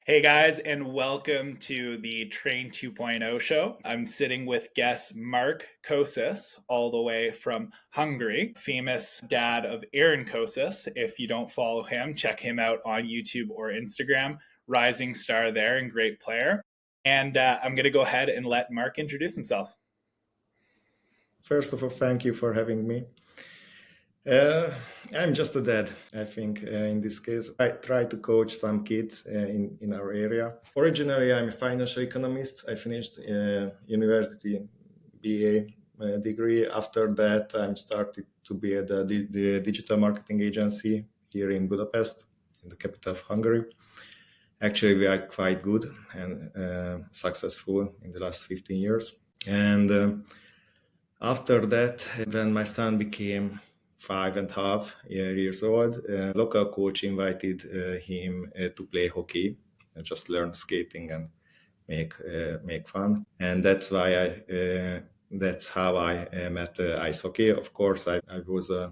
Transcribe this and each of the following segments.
Hey guys, and welcome to the Train 2.0 show. I'm sitting with guest Mark Kosis, all the way from Hungary, famous dad of Áron Kosis. If you don't follow him, check him out on YouTube or Instagram. Rising star there and great player. And I'm going to go ahead and let Mark introduce himself. First of all, thank you for having me. Uh, I'm just a dad, I think, in this case. I try to coach some kids in our area. Originally, I'm a financial economist. I finished university BA degree. After that, I started to be at the digital marketing agency here in Budapest, in the capital of Hungary. Actually, we are quite good and successful in the last 15 years. And after that, when my son became 5.5 years old, a local coach invited him to play hockey, just learn skating and make fun. And that's how I met ice hockey. Of course, I was a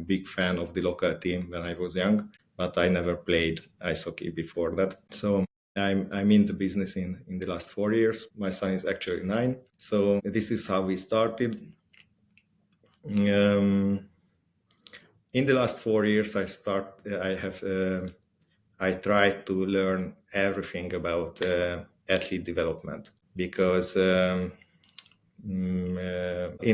big fan of the local team when I was young, but I never played ice hockey before that. So I'm in the business in the last 4 years. My son is actually 9. So this is how we started. In the last 4 years, I tried to learn everything about athlete development because in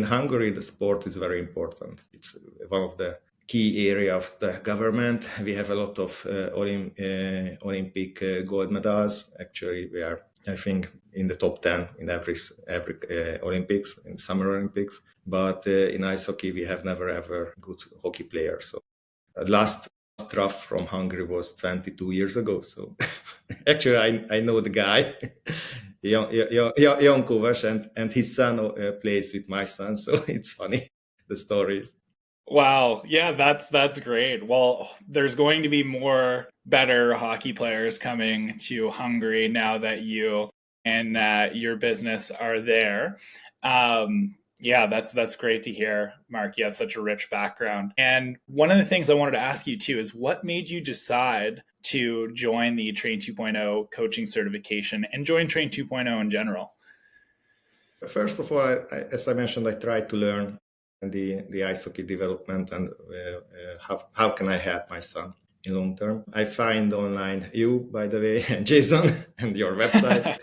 Hungary, the sport is very important. It's one of the key area of the government. We have a lot of Olympic gold medals. Actually, we are, I think, in the top 10 in every Olympics, in Summer Olympics. But in ice hockey, we have never ever good hockey players. So last draft from Hungary was 22 years ago. So actually, I know the guy, Áron Kosis, and his son plays with my son. So it's funny, the stories. Wow. Yeah, that's great. Well, there's going to be more better hockey players coming to Hungary now that you and your business are there. Yeah, that's great to hear, Mark. You have such a rich background. And one of the things I wanted to ask you too is what made you decide to join the Train 2.0 coaching certification and join Train 2.0 in general? First of all, as I mentioned, I tried to learn the ice hockey development and how can I help my son in long term. I find online you, by the way, and Jason, and your website.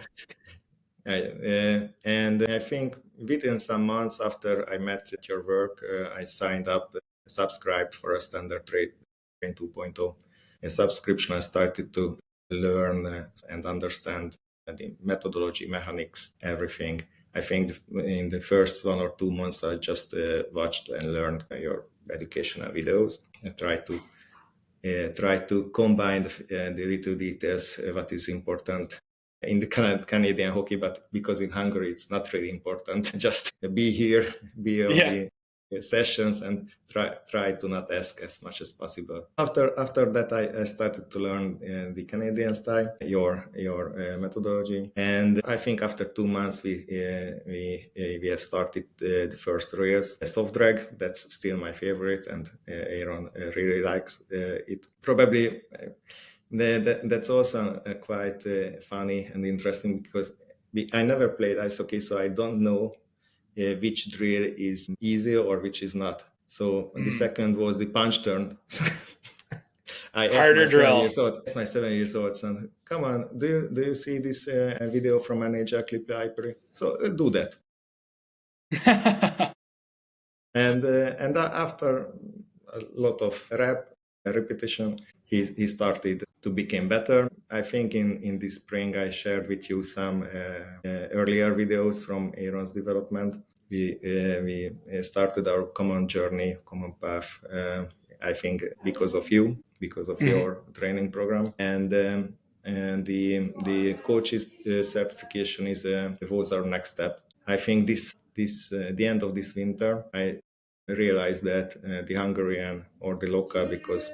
And I think within some months after I met your work, I signed up, subscribed for a standard Train 2.0 a subscription. I started to learn and understand the methodology, mechanics, everything. I think in the first 1 or 2 months, I just watched and learned your educational videos. I try to combine the little details, what is important in the Canadian hockey, but because in Hungary it's not really important. Just be here, be on Yeah. the sessions, and try to not ask as much as possible. After that, I started to learn the Canadian style, your methodology, and I think after 2 months we have started the first rails. Soft drag, that's still my favorite, and Áron really likes it. Probably. That's also quite funny and interesting because I never played ice hockey, so I don't know which drill is easy or which is not. So the second was the punch turn. I asked Harder drill. my 7 years old son, "Come on, do you see this video from NHL clip library? So do that." And after a lot of repetition, he started to become better. I think in this spring I shared with you some earlier videos from Áron's development. We started our common journey, common path. I think because of you, because of your training program, and the coaches certification was our next step. I think the end of this winter, I realized that the Hungarian or the local, because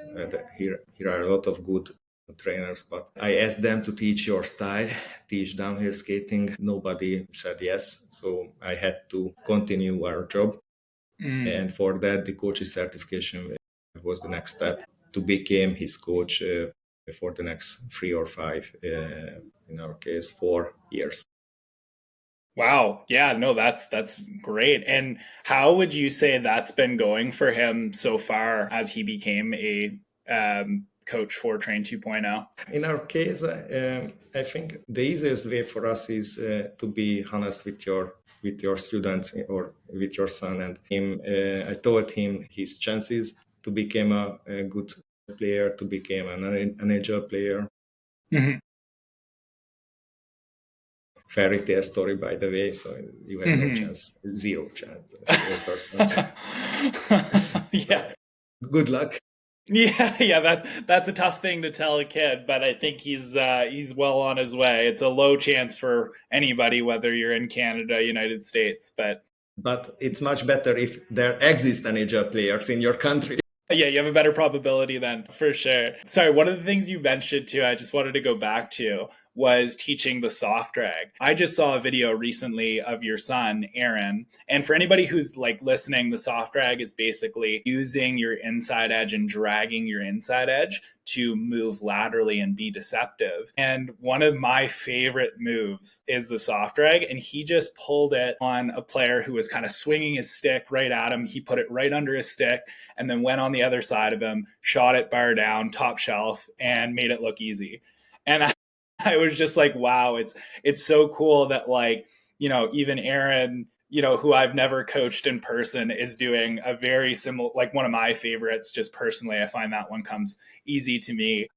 here are a lot of good trainers, but I asked them to teach your style, teach downhill skating. Nobody said yes, so I had to continue our job. And for that, the coach's certification was the next step to become his coach for the next 3 or 5, in our case, 4 years. Wow. Yeah, no, that's great. And how would you say that's been going for him so far as he became a coach for Train 2.0? In our case, I think the easiest way for us is to be honest with your students or with your son and him. I told him his chances to become a good player, to become an NHL player. Mhm. Fairy tale story, by the way. So you have no Mhm. chance, 0 chance, 0%. Yeah. Good luck. Yeah, yeah, that's a tough thing to tell a kid, but I think he's well on his way. It's a low chance for anybody, whether you're in Canada, United States, But it's much better if there exist NHL players in your country. yeah, you have a better probability then, for sure. Sorry, one of the things you mentioned too, I just wanted to go back to was teaching the soft drag. I just saw a video recently of your son, Aaron. And for anybody who's like listening, the soft drag is basically using your inside edge and dragging your inside edge to move laterally and be deceptive. And one of my favorite moves is the soft drag. And he just pulled it on a player who was kind of swinging his stick right at him. He put it right under his stick and then went on the other side of him, shot it bar down, top shelf, and made it look easy. And I was just like, wow, it's so cool that like, even Aaron, who I've never coached in person is doing a very similar, like one of my favorites, just personally. I find that one comes easy to me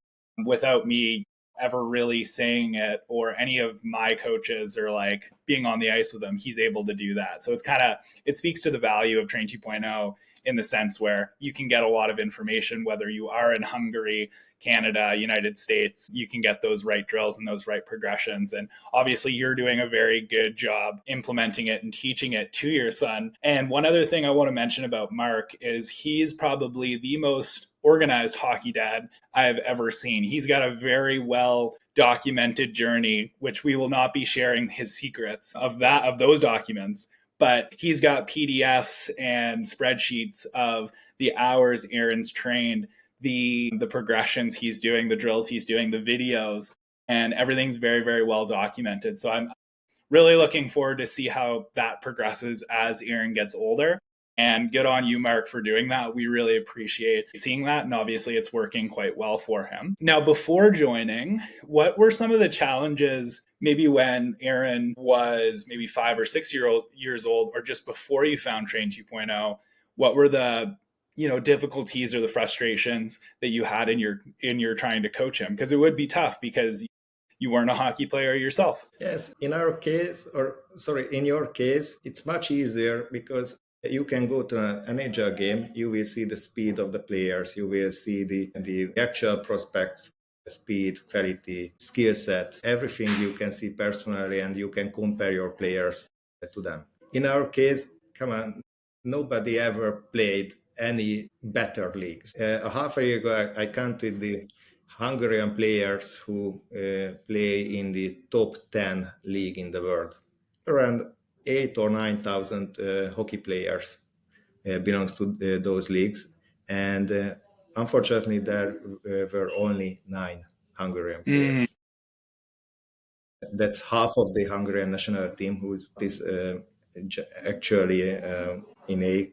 without me ever really saying it or any of my coaches or like being on the ice with him. He's able to do that. So it speaks to the value of Train 2.0 in the sense where you can get a lot of information, whether you are in Hungary, Canada, United States, you can get those right drills and those right progressions. And obviously, you're doing a very good job implementing it and teaching it to your son. And one other thing I want to mention about Mark is he's probably the most organized hockey dad I've ever seen. He's got a very well documented journey, which we will not be sharing his secrets of those documents, but he's got PDFs and spreadsheets of the hours Aaron's trained, the progressions he's doing, the drills he's doing, the videos, and everything's very, very well documented. So I'm really looking forward to see how that progresses as Aaron gets older. And good on you, Mark, for doing that. We really appreciate seeing that. And obviously, it's working quite well for him. Now, before joining, what were some of the challenges maybe when Aaron was maybe 5 or 6 years old, or just before you found Train 2.0? What were the difficulties or the frustrations that you had in your trying to coach him? Because it would be tough because you weren't a hockey player yourself. Yes, in your case, it's much easier because you can go to an NHL game, you will see the speed of the players, you will see the actual prospects, speed, quality, skill set, everything you can see personally and you can compare your players to them. In our case, come on, nobody ever played any better leagues. A half a year ago, I counted the Hungarian players who play in the top 10 league in the world. Around 8 or 9,000 hockey players belongs to those leagues. And unfortunately, there were only 9 Hungarian Mm. players. That's half of the Hungarian national team who is actually in a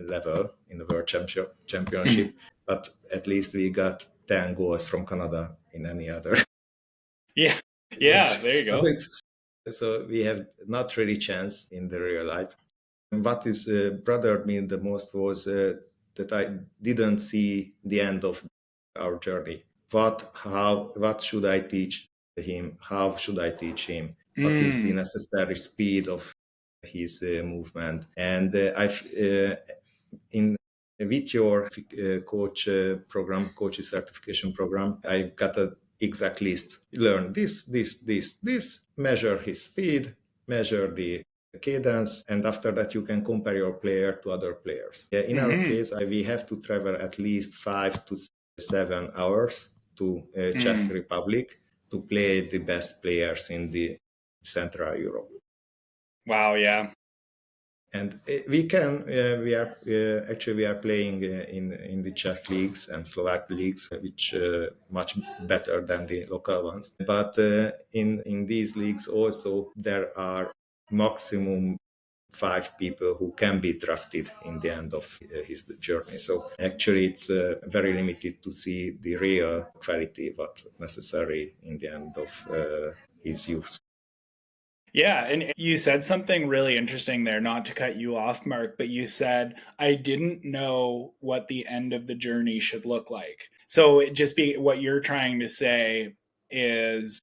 level in the world championship, but at least we got 10 goals from Canada in any other. Yeah. Yeah, there you so, go. so we have not really chance in the real life. What is bothered me the most was that I didn't see the end of our journey. What should I teach him? How should I teach him? What is the Mm. necessary speed of his movement? And I've in with your coach's certification program, I got a exact list. Learn this. Measure his speed, measure the cadence, and after that you can compare your player to other players. In our Mm-hmm. case, we have to travel at least 5 to 7 hours to Czech Mm. Republic to play the best players in the Central Europe. Wow, yeah. And we are playing in the Czech leagues and Slovak leagues, which much better than the local ones. But in these leagues also there are maximum 5 people who can be drafted in the end of his journey. So actually, it's very limited to see the real quality, what necessary in the end of his youth. Yeah, and you said something really interesting there, not to cut you off, Mark, but you said, I didn't know what the end of the journey should look like. So it just be what you're trying to say is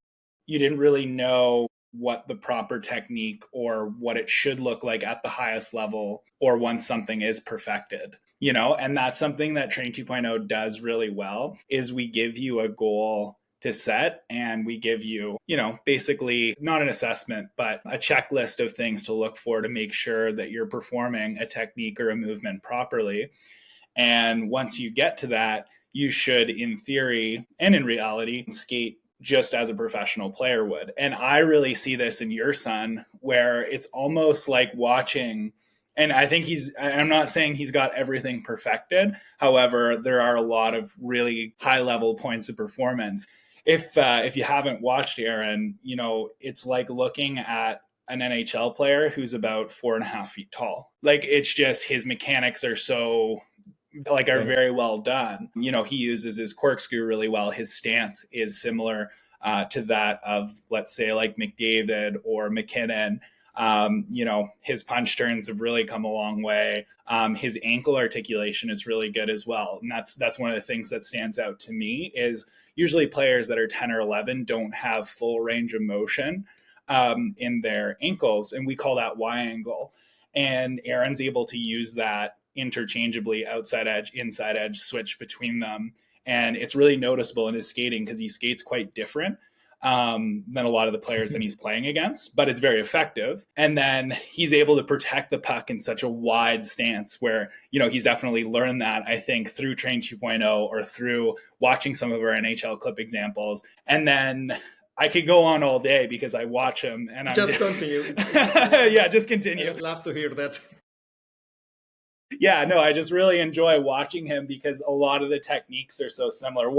you didn't really know what the proper technique or what it should look like at the highest level or once something is perfected. And that's something that Train 2.0 does really well is we give you a goal to set and we give you, basically not an assessment, but a checklist of things to look for to make sure that you're performing a technique or a movement properly. And once you get to that, you should, in theory and in reality, skate just as a professional player would. And I really see this in your son, where it's almost like watching. And I think I'm not saying he's got everything perfected. However, there are a lot of really high level points of performance. If you haven't watched Aaron, it's like looking at an NHL player who's about 4.5 feet tall. Like it's just his mechanics are are very well done. He uses his corkscrew really well. His stance is similar to that of, let's say, like McDavid or McKinnon. His punch turns have really come a long way. His ankle articulation is really good as well, and that's one of the things that stands out to me is usually players that are 10 or 11 don't have full range of motion in their ankles, and we call that Y angle. And Aaron's able to use that interchangeably, outside edge, inside edge, switch between them. And it's really noticeable in his skating because he skates quite different than a lot of the players that he's playing against, but it's very effective. And then he's able to protect the puck in such a wide stance where, he's definitely learned that, I think, through Train 2.0 or through watching some of our NHL clip examples. And then I could go on all day because I watch him and I'm just continue. Yeah, just continue. I'd love to hear that. Yeah, no, I just really enjoy watching him because a lot of the techniques are so similar.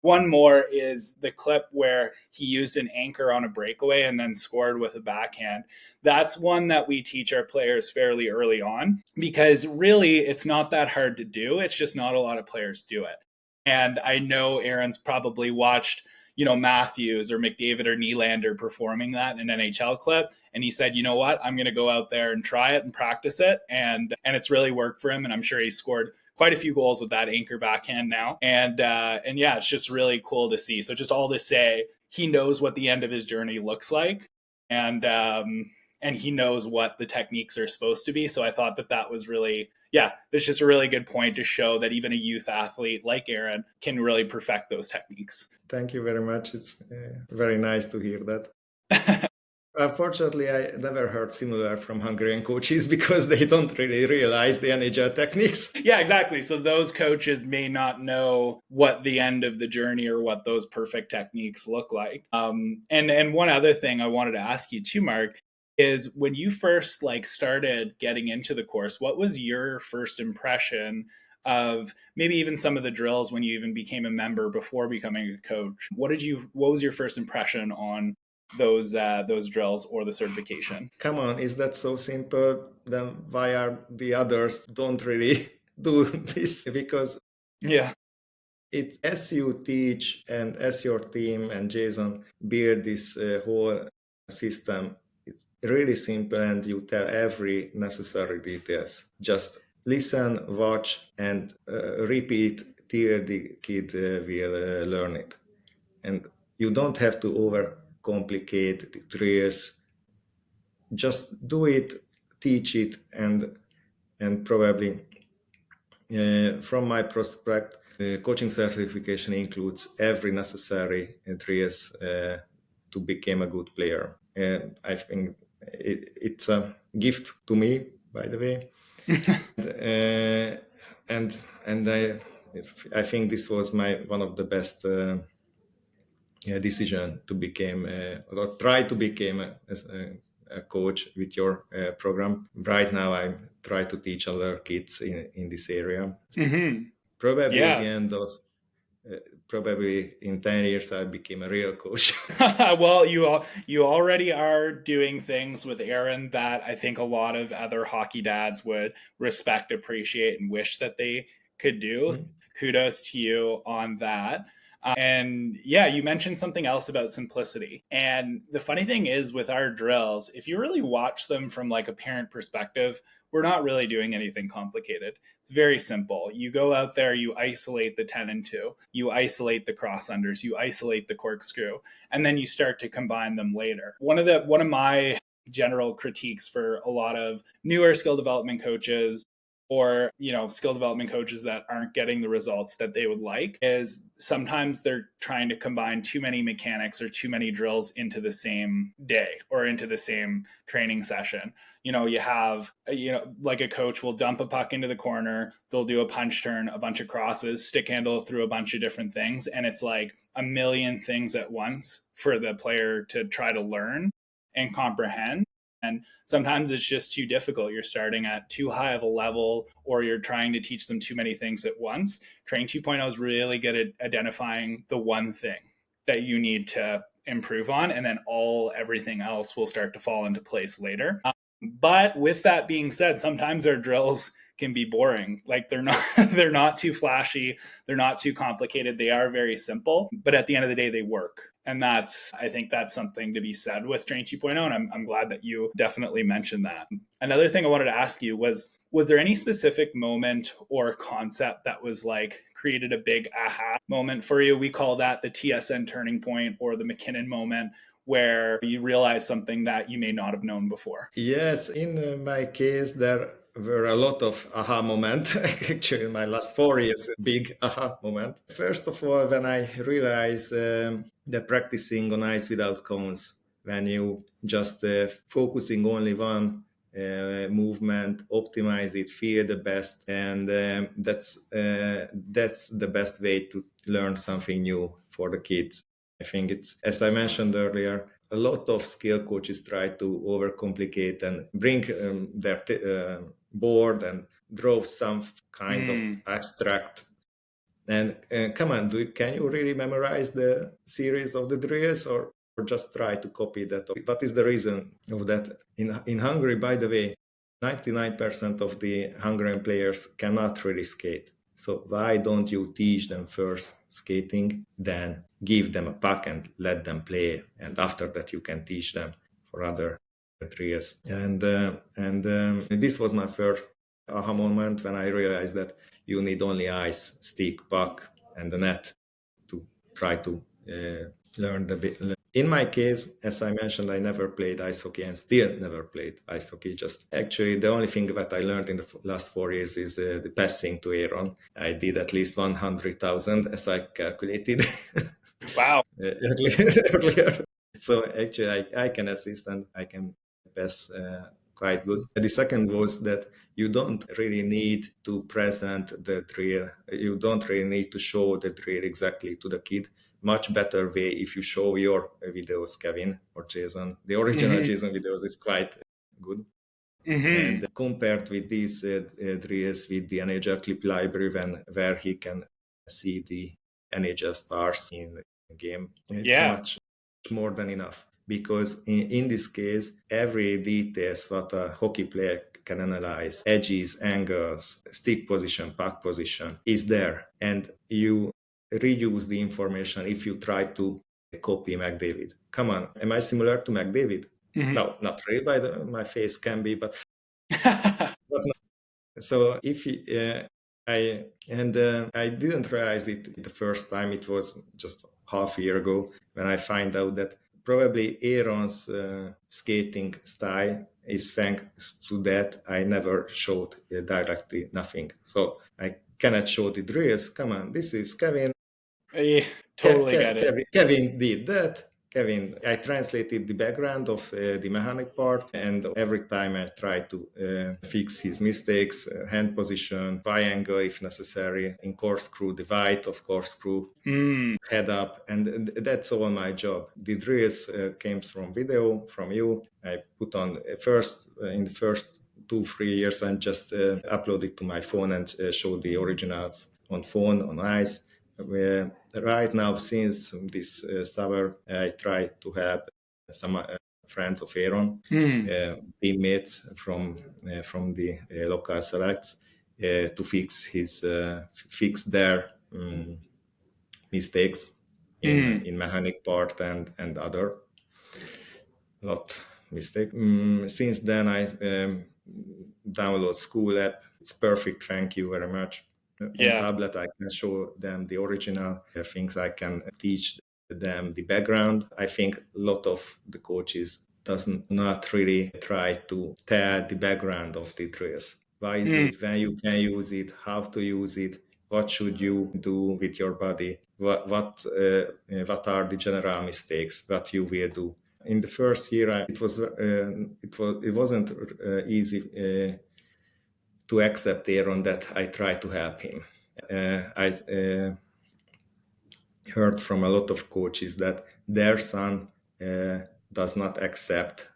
One more is the clip where he used an anchor on a breakaway and then scored with a backhand. That's one that we teach our players fairly early on because really it's not that hard to do. It's just not a lot of players do it. And I know Aaron's probably watched, Matthews or McDavid or Nylander performing that in an NHL clip. And he said, you know what, I'm going to go out there and try it and practice it. And it's really worked for him. And I'm sure he scored quite a few goals with that anchor backhand now. And yeah, it's just really cool to see. So just all to say, he knows what the end of his journey looks like. And he knows what the techniques are supposed to be. So I thought that was really, it's just a really good point to show that even a youth athlete like Aaron can really perfect those techniques. Thank you very much. It's very nice to hear that. Unfortunately, I never heard similar from Hungarian coaches because they don't really realize the NHL techniques. Yeah, exactly. So those coaches may not know what the end of the journey or what those perfect techniques look like. And one other thing I wanted to ask you too, Mark, is when you first started getting into the course, what was your first impression of maybe even some of the drills when you even became a member before becoming a coach? What was your first impression on those drills or the certification? Come on, is that so simple? Then why are the others don't really do this? Because it's as you teach and as your team and Jason build this whole system, it's really simple and you tell every necessary details. Just listen, watch, and repeat till the kid will learn it. And you don't have to overcomplicate the drills. Just do it, teach it, and probably from my prospect, coaching certification includes every necessary drills to become a good player. I think it's a gift to me, by the way. and I think this was one of the best decision to become or try to become a coach with your program. Right now, I try to teach other kids in this area. Probably at the end of probably in 10 years I became a real coach. Well, you already are doing things with Aaron that I think a lot of other hockey dads would respect, appreciate, and wish that they could do. Kudos to you on that. And yeah, you mentioned something else about simplicity. And the funny thing is with our drills, if you really watch them from like a parent perspective, we're not really doing anything complicated. It's very simple. You go out there, you isolate the 10 and 2, you isolate the cross unders, you isolate the corkscrew, and then you start to combine them later. One of my general critiques for a lot of newer skill development coaches or skill development coaches that aren't getting the results that they would like is sometimes they're trying to combine too many mechanics or too many drills into the same day or into the same training session. You have like a coach will dump a puck into the corner, they'll do a punch turn, a bunch of crosses, stick handle through a bunch of different things, and it's like a million things at once for the player to try to learn and comprehend. And sometimes it's just too difficult. You're starting at too high of a level, or you're trying to teach them too many things at once. Training 2.0 is really good at identifying the one thing that you need to improve on, and then everything else will start to fall into place later. But with that being said, sometimes our drills can be boring. Like they're not too flashy, they're not too complicated, they are very simple, but at the end of the day they work. And I think that's something to be said with Training 2.0, and I'm glad that you definitely mentioned that. Another thing I wanted to ask you was there any specific moment or concept that was like created a big aha moment for you? We call that the TSN turning point or the McKinnon moment, where you realize something that you may not have known before. Yes, in my case, there were a lot of aha moments. Actually, in my last 4 years, a big aha moment. First of all, when I realized that practicing on ice without cones, when you just focusing only one movement, optimize it, feel the best, and that's the best way to learn something new for the kids. I think it's, as I mentioned earlier, a lot of skill coaches try to overcomplicate and bring their board and draw some kind of abstract. And come on, can you really memorize the series of the drills or just try to copy that? What is the reason of that? In Hungary, by the way, 99% of the Hungarian players cannot really skate. So why don't you teach them first skating, then give them a puck and let them play, and after that you can teach them for other drills. And this was my first aha moment when I realized that you need only ice, stick, puck, and the net to try to learn the bit. In my case, as I mentioned, I never played ice hockey and still never played ice hockey. Just actually the only thing that I learned in the last 4 years is the passing to Áron. I did at least 100,000 as I calculated. Wow. earlier. So actually I can assist and I can pass quite good. The second was that you don't really need to present the drill. You don't really need to show the drill exactly to the kid. Much better way if you show your videos, Kevin or Jason. The original Jason videos is quite good. And compared with these drills with the NHL clip library, where he can see the NHL stars in game, it's much more than enough. Because in this case, every details what a hockey player can analyze, edges, angles, stick position, puck position, is there. And you reuse the information if you try to copy McDavid. Come on, am I similar to McDavid? No, not really. My face can be, but not. So if I didn't realize it the first time. It was just half a year ago when I find out that probably Áron's skating style is thanks to that I never showed directly nothing. So I cannot show the drills. Come on, this is Kevin. I totally get it. Kevin did that. Kevin, I translated the background of the mechanic part, and every time I try to fix his mistakes, hand position, triangle if necessary, in corkscrew, the height of corkscrew, head up, and that's all my job. The drills came from video from you. I put on first in the first 2-3 years and just uploaded to my phone and showed the originals on phone on ice. Right now, since this summer, I try to have some friends of Áron, teammates from the local selects, to fix their mistakes in mechanic part and other lot mistake. Since then, I download school app. It's perfect. Thank you very much. On tablet, I can show them the original things. I can teach them the background. I think a lot of the coaches doesn't not really try to tell the background of the drills. Why is it? When you can use it? How to use it? What should you do with your body? What are the general mistakes that you will do? In the first year, it wasn't easy to accept Áron that I try to help him. I heard from a lot of coaches that their son does not accept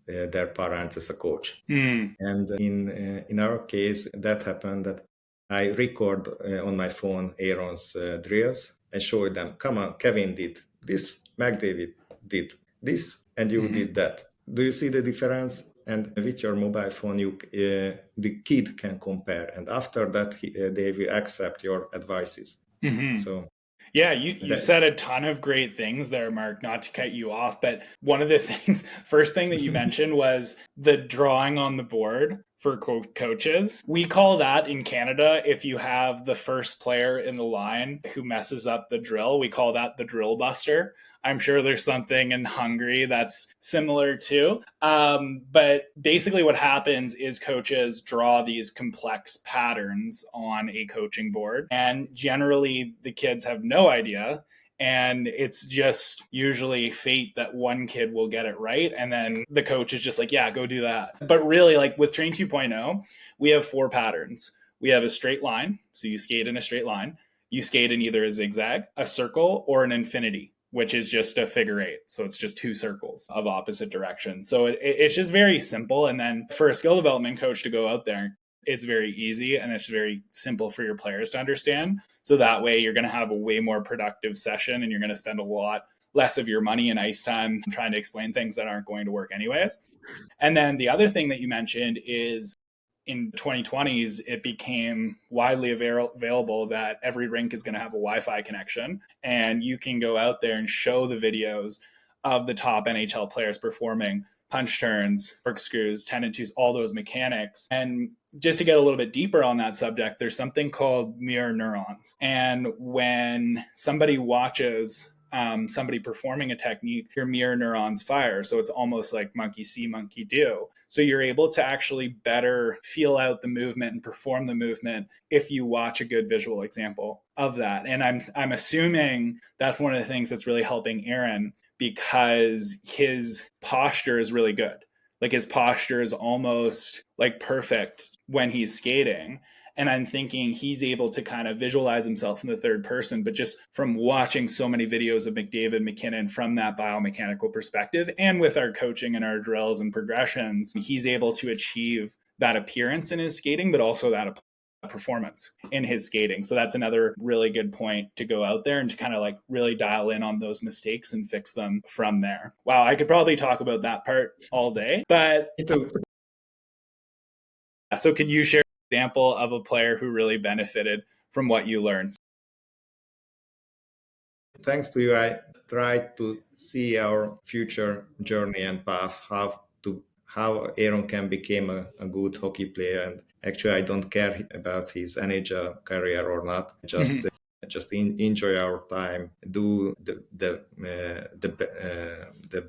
their parents as a coach. And in our case, that happened that I record on my phone Áron's drills and show them, come on, Kevin did this, McDavid did this, and you did that. Do you see the difference? And with your mobile phone, the kid can compare. And after that, they will accept your advices. So yeah, you said a ton of great things there, Mark, not to cut you off, but one of the first thing that you mentioned was the drawing on the board for coaches. We call that in Canada, if you have the first player in the line who messes up the drill, we call that the drill buster. I'm sure there's something in Hungary that's similar too. But basically what happens is coaches draw these complex patterns on a coaching board, and generally the kids have no idea. And it's just usually fate that one kid will get it right. And then the coach is just like, yeah, go do that. But really, like with Train 2.0, we have 4 patterns. We have a straight line. So you skate in a straight line. You skate in either a zigzag, a circle, or an infinity, which is just a figure 8. So it's just 2 circles of opposite directions. So it's just very simple. And then for a skill development coach to go out there, it's very easy and it's very simple for your players to understand. So that way you're going to have a way more productive session and you're going to spend a lot less of your money and ice time trying to explain things that aren't going to work anyways. And then the other thing that you mentioned is in 2020s, it became widely available that every rink is going to have a Wi-Fi connection, and you can go out there and show the videos of the top NHL players performing punch turns, corkscrews, 10 and 2s, all those mechanics. And just to get a little bit deeper on that subject, there's something called mirror neurons. And when somebody watches somebody performing a technique, your mirror neurons fire. So it's almost like monkey see, monkey do. So you're able to actually better feel out the movement and perform the movement if you watch a good visual example of that. And I'm assuming that's one of the things that's really helping Áron, because his posture is really good. Like his posture is almost like perfect when he's skating. And I'm thinking he's able to kind of visualize himself in the third person, but just from watching so many videos of McDavid, McKinnon from that biomechanical perspective, and with our coaching and our drills and progressions, he's able to achieve that appearance in his skating, but also that performance in his skating. So that's another really good point to go out there and to kind of like really dial in on those mistakes and fix them from there. Wow, I could probably talk about that part all day, but so can you share an example of a player who really benefited from what you learned? Thanks to you, I tried to see our future journey and path, how Áron can become a good hockey player. And actually, I don't care about his NHL career or not. Just enjoy our time, do the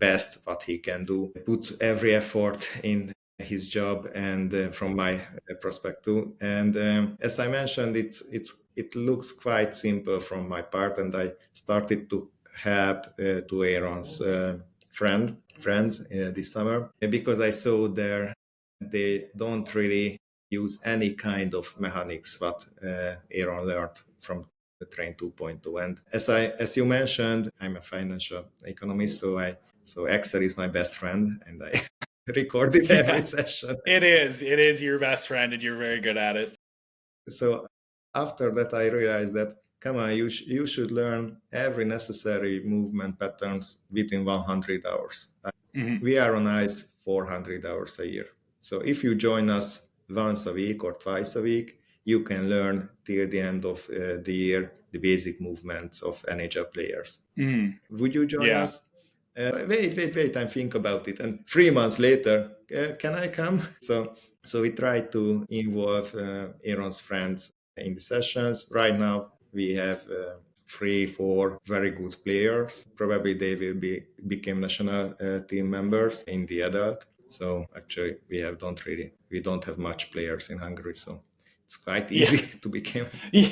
best what he can do, put every effort in his job, and from my perspective. And as I mentioned, it looks quite simple from my part, and I started to help to Aaron's friends this summer because I saw there they don't really use any kind of mechanics what Aaron learned from the Train 2.0. And as you mentioned, I'm a financial economist, so Excel is my best friend, and I record it every session. It is your best friend, and you're very good at it. So after that, I realized that come on, you should learn every necessary movement patterns within 100 hours. Mm-hmm. We are on ice 400 hours a year. So if you join us once a week or twice a week, you can learn till the end of the year the basic movements of NHL players. Would you join us? Wait, I think about it. And 3 months later, can I come? So we try to involve Aaron's friends in the sessions. Right now, we have 3, 4 very good players. Probably they will become national team members in the adult. So actually, we don't have much players in Hungary. So it's quite easy to become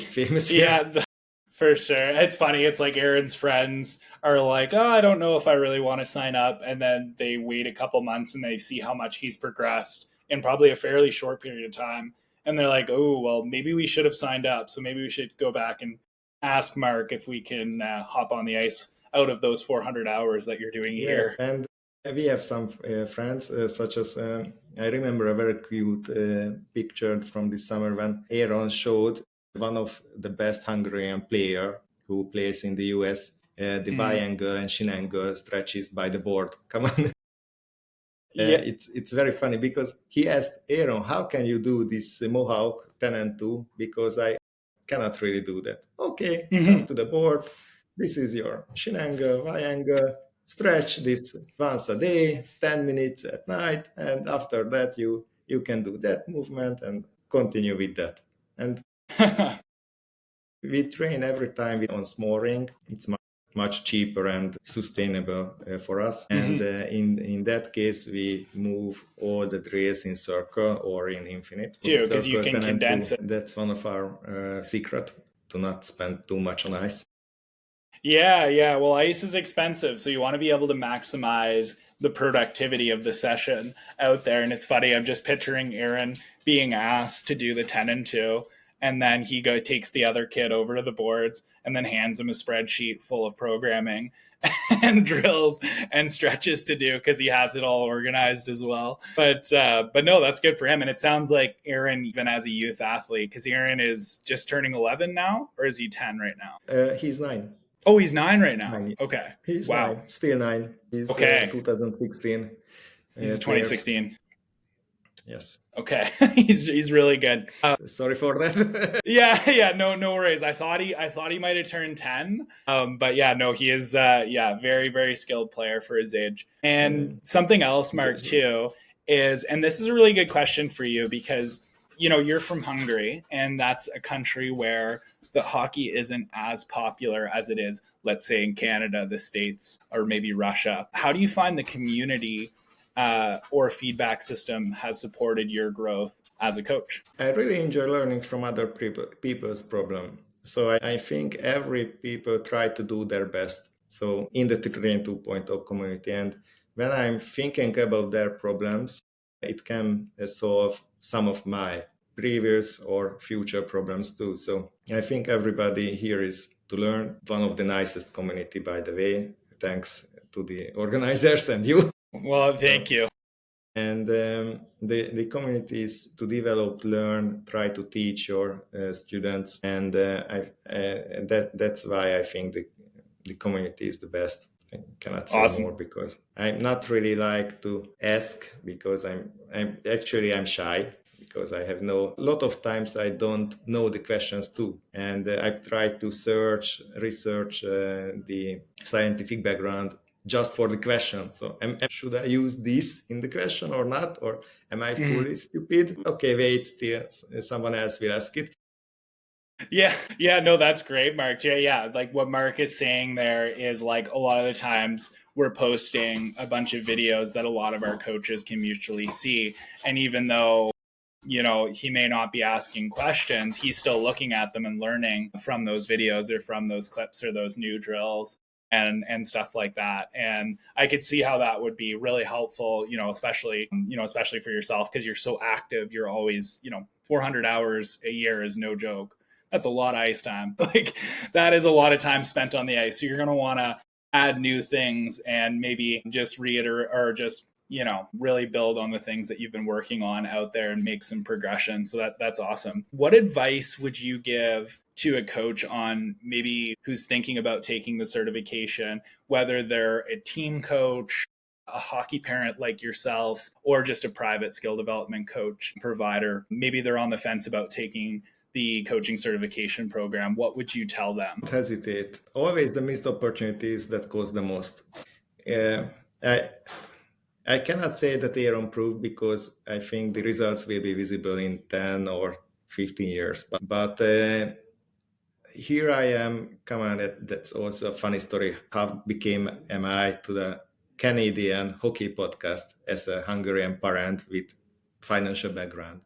famous here. Yeah, for sure. It's funny. It's like Aaron's friends are like, oh, I don't know if I really want to sign up. And then they wait a couple months and they see how much he's progressed in probably a fairly short period of time. And they're like, oh, well, maybe we should have signed up. So maybe we should go back and ask Mark if we can hop on the ice out of those 400 hours that you're doing here. And we have some friends, such as I remember a very cute picture from this summer when Aaron showed one of the best Hungarian player who plays in the US, the Y angle and shin angle stretches by the board. Come on. It's very funny because he asked Aaron, how can you do this Mohawk 10 and 2? Because I cannot really do that. Okay, come to the board. This is your shin angle, Y angle. Stretch this once a day, 10 minutes at night. And after that, you can do that movement and continue with that. And we train every time on small ring. It's much cheaper and sustainable for us. And in that case, we move all the drills in circle or in infinite. Because you can condense it. That's one of our secret, to not spend too much on ice. Yeah. Well, ice is expensive, so you want to be able to maximize the productivity of the session out there. And it's funny, I'm just picturing Aaron being asked to do the 10 and 2, and then he takes the other kid over to the boards and then hands him a spreadsheet full of programming and drills and stretches to do because he has it all organized as well. But no, that's good for him. And it sounds like Aaron, even as a youth athlete, because Aaron is just turning 11 now, or is he 10 right now? He's 9. Oh, he's 9 right now. 9. Okay. He's wow. 9. Still 9. He's 2016. He's 2016. Yes. Okay. he's really good. Sorry for that. yeah. No worries. I thought he might have turned 10. But yeah, no, he is very, very skilled player for his age. And something else, Mark, too, is, and this is a really good question for you because you're from Hungary, and that's a country where the hockey isn't as popular as it is, let's say, in Canada, the States, or maybe Russia. How do you find the community or feedback system has supported your growth as a coach? I really enjoy learning from other people's problem. So I think every people try to do their best. So in the Train 2.0 community, and when I'm thinking about their problems, it can solve some of my previous or future problems too. So I think everybody here is to learn. One of the nicest community, by the way, thanks to the organizers and you. Well, thank you. And the community is to develop, learn, try to teach your students. And that's why I think the community is the best. I cannot say more because I'm not really like to ask because I'm shy because I have a lot of times I don't know the questions too. And I try to research the scientific background just for the question. So should I use this in the question or not? Or am I fully stupid? Okay, wait till someone else will ask it. Yeah, no, that's great, Mark. Yeah, like what Mark is saying there is like a lot of the times we're posting a bunch of videos that a lot of our coaches can mutually see. And even though, he may not be asking questions, he's still looking at them and learning from those videos or from those clips or those new drills. and stuff like that. And I could see how that would be really helpful, especially for yourself, because you're so active. You're always, 400 hours a year is no joke. That's a lot of ice time. Like, that is a lot of time spent on the ice. So you're going to want to add new things and maybe just reiterate or just really build on the things that you've been working on out there and make some progression. So that's awesome. What advice would you give to a coach on maybe who's thinking about taking the certification, whether they're a team coach, a hockey parent like yourself, or just a private skill development coach provider? Maybe they're on the fence about taking the coaching certification program. What would you tell them? Don't hesitate. Always the missed opportunities that cost the most. I I cannot say that Aaron proved, because I think the results will be visible in 10 or 15 years. But here I am. Come on, that's also a funny story. How became am I to the Canadian hockey podcast as a Hungarian parent with financial background?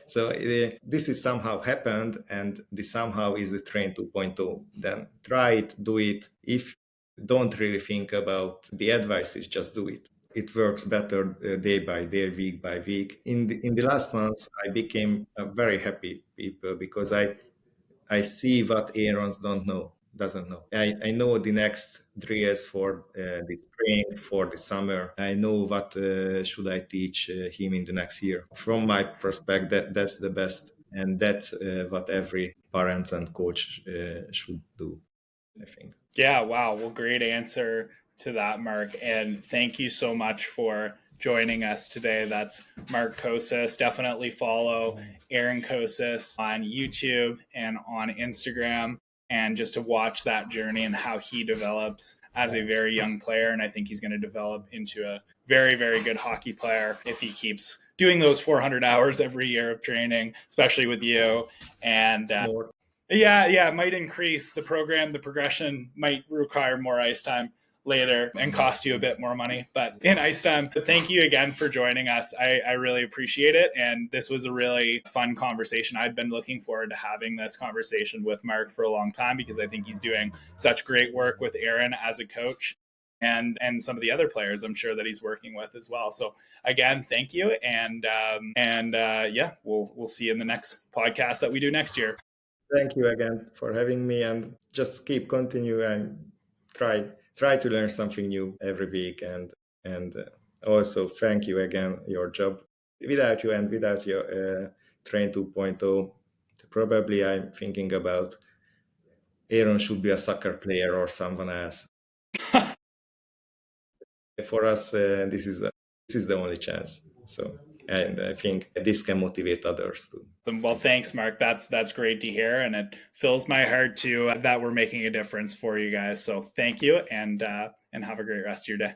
So this is somehow happened, and this somehow is the train 2.0. Then try it, do it. If don't really think about the advice, is just do it. It works better day by day, week by week. In the last months, I became a very happy people, because I see what Aaron's doesn't know. I know the next drills for the spring, for the summer. I know what should I teach him in the next year. From my perspective, that's the best, and that's what every parent and coach should do, I think. Yeah, wow. Well, great answer to that, Mark. And thank you so much for joining us today. That's Mark Kosis. Definitely follow Áron Kosis on YouTube and on Instagram, and just to watch that journey and how he develops as a very young player. And I think he's going to develop into a very, very good hockey player if he keeps doing those 400 hours every year of training, especially with you. And More. yeah, it might increase the program. The progression might require more ice time later and cost you a bit more money, but in ice time. Thank you again for joining us. I really appreciate it. And this was a really fun conversation. I've been looking forward to having this conversation with Mark for a long time, because I think he's doing such great work with Áron as a coach, and some of the other players I'm sure that he's working with as well. So again, thank you. And yeah, we'll see you in the next podcast that we do next year. Thank you again for having me, and just continue and try to learn something new every week, and also thank you again your job. Without you and without your train 2.0, probably I'm thinking about Aaron should be a soccer player or someone else. For us, this is the only chance. So, and I think this can motivate others too. Well, thanks, Mark. That's great to hear, and it fills my heart too that we're making a difference for you guys. So thank you, and have a great rest of your day.